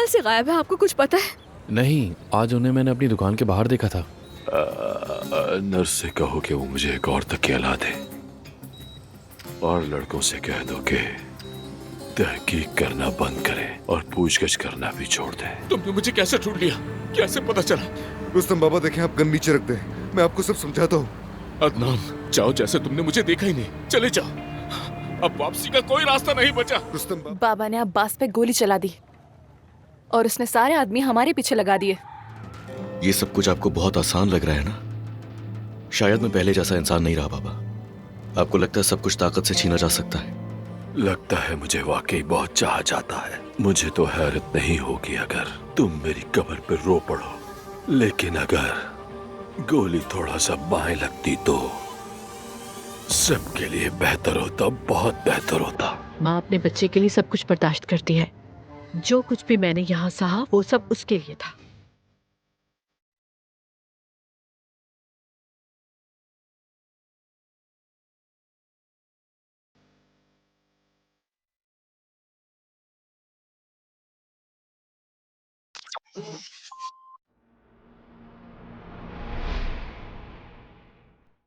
साल से गायब है, आपको कुछ पता है? नहीं, आज उन्हें मैंने अपनी दुकान के बाहर देखा था। नर्स से कहो कि वो मुझे एक और तकिया ला दे और लड़कों से कह दो कि तहकीक करना बंद करे और पूछगछ करना भी छोड़ दे। तुमने मुझे कैसे ढूंढ लिया? कैसे पता चला? रुस्तम बाबा देखें, आप गन नीचे रख दें, मैं आपको सब समझाता हूँ। अदनान, जाओ जैसे तुमने मुझे देखा ही नहीं। चले जाओ, अब वापसी का कोई रास्ता नहीं बचा। रुस्तम बाबा, बाबा ने अब्बास पे गोली चला दी और उसने सारे आदमी हमारे पीछे लगा दिए। ये सब कुछ आपको बहुत आसान लग रहा है ना? शायद मैं पहले जैसा इंसान नहीं रहा बाबा। आपको लगता है सब कुछ ताकत से छीना जा सकता है? लगता है मुझे वाकई बहुत चाहा जाता है। मुझे तो हैरत नहीं होगी अगर तुम मेरी कब्र पर रो पड़ो, लेकिन अगर गोली थोड़ा सा बाएं लगती तो सबके लिए बेहतर होता, बहुत बेहतर होता। माँ अपने बच्चे के लिए सब कुछ बर्दाश्त करती है। जो कुछ भी मैंने यहाँ सहा वो सब उसके लिए था।